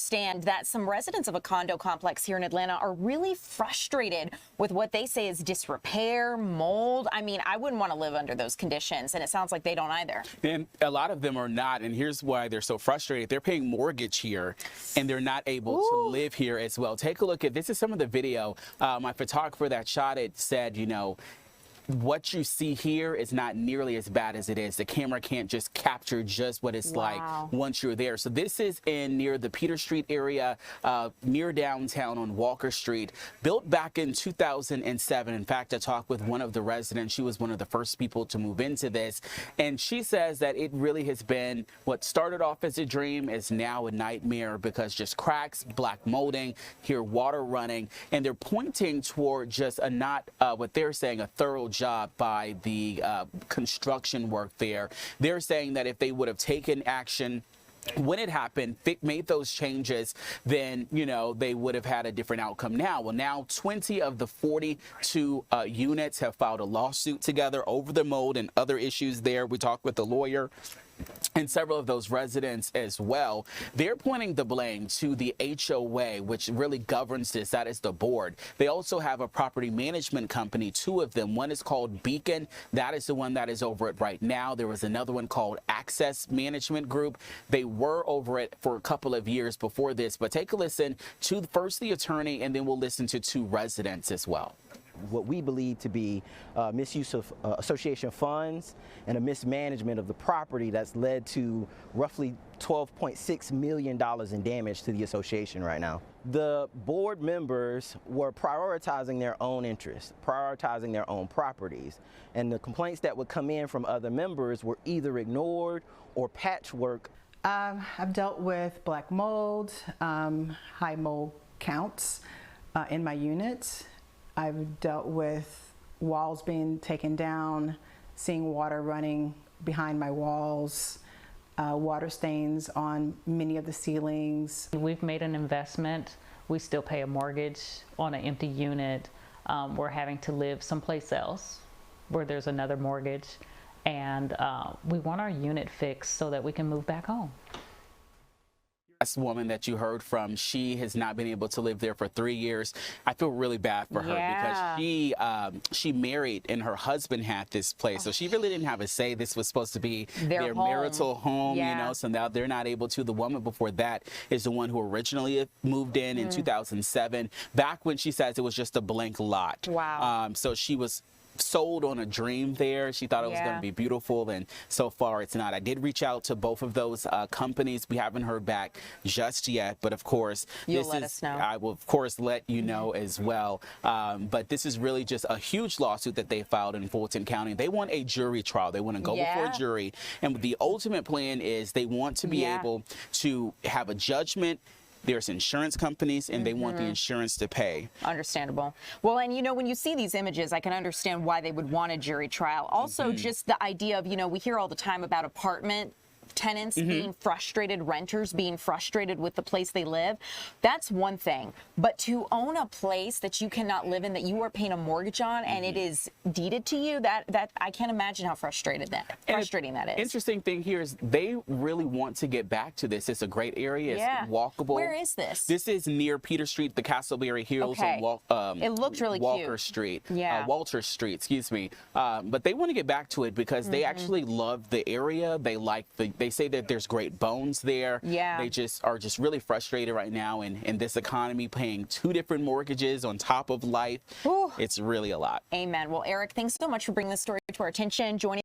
understand that some residents of a condo complex here in Atlanta are really frustrated with what they say is disrepair, mold. I mean, I wouldn't want to live under those conditions, and it sounds like they don't either. And a lot of them are not, and here's why they're so frustrated. They're paying mortgage here, and they're not able to live here as well. Take a look at this. Is some of the video. My photographer that shot it said, you know, what you see here is not nearly as bad as it is. The camera can't just capture just what it's like once you're there. So this is in near the Peter Street area, near downtown on Walker Street, built back in 2007. In fact, I talked with one of the residents. She was one of the first people to move into this, and she says that it really has been what started off as a dream is now a nightmare, because just cracks, black molding, here water running, and they're pointing toward just a not what they're saying a thorough job by the construction work there. They're saying that if they would have taken action when it happened, made those changes, then, you know, they would have had a different outcome now. Well, now 20 of the 42 units have filed a lawsuit together over the mold and other issues there. We talked with the lawyer and several of those residents as well. They're pointing the blame to the HOA, which really governs this. That is the board. They also have a property management company, two of them. One is called Beacon. That is the one that is over it right now. There was another one called Access Management Group. They were over it for a couple of years before this. But take a listen to first the attorney, and then we'll listen to two residents as well. What we believe to be misuse of association funds and a mismanagement of the property that's led to roughly $12.6 million in damage to the association right now. The board members were prioritizing their own interests, prioritizing their own properties, and the complaints that would come in from other members were either ignored or patchwork. I've dealt with black mold, high mold counts in my units. I've dealt with walls being taken down, seeing water running behind my walls, water stains on many of the ceilings. We've made an investment. We still pay a mortgage on an empty unit. We're having to live someplace else where there's another mortgage, and we want our unit fixed so that we can move back home. This woman that you heard from, she has not been able to live there for 3 years. I feel really bad for her because she married and her husband had this place, so she really didn't have a say. This was supposed to be their marital home, you know, so now they're not able to. The woman before that is the one who originally moved in 2007, back when she says it was just a blank lot. Wow. So she was sold on a dream there. She thought it was going to be beautiful, and so far it's not. I did reach out to both of those companies. We haven't heard back just yet, but of course you'll let us know. I will of course let you know as well. But this is really just a huge lawsuit that they filed in Fulton County. They want a jury trial. They want to go before a jury, and the ultimate plan is they want to be able to have a judgment. There's insurance companies, and they want the insurance to pay. Understandable. Well, and you know, when you see these images, I can understand why they would want a jury trial. Also, just the idea of, you know, we hear all the time about apartment tenants being frustrated, renters being frustrated with the place they live. That's one thing. But to own a place that you cannot live in, that you are paying a mortgage on, and it is deeded to you, that I can't imagine how frustrating that is. Interesting thing here is they really want to get back to this. It's a great area. It's walkable. Where is this? This is near Peter Street, the Castleberry Hills, on it looked really Walker cute. Street. Walter Street, excuse me. But they want to get back to it because they actually love the area. They like they say that there's great bones there. They just are really frustrated right now in this economy, paying 2 different mortgages on top of life. It's really a lot. Amen. Well, Eric, thanks so much for bringing this story to our attention. Joining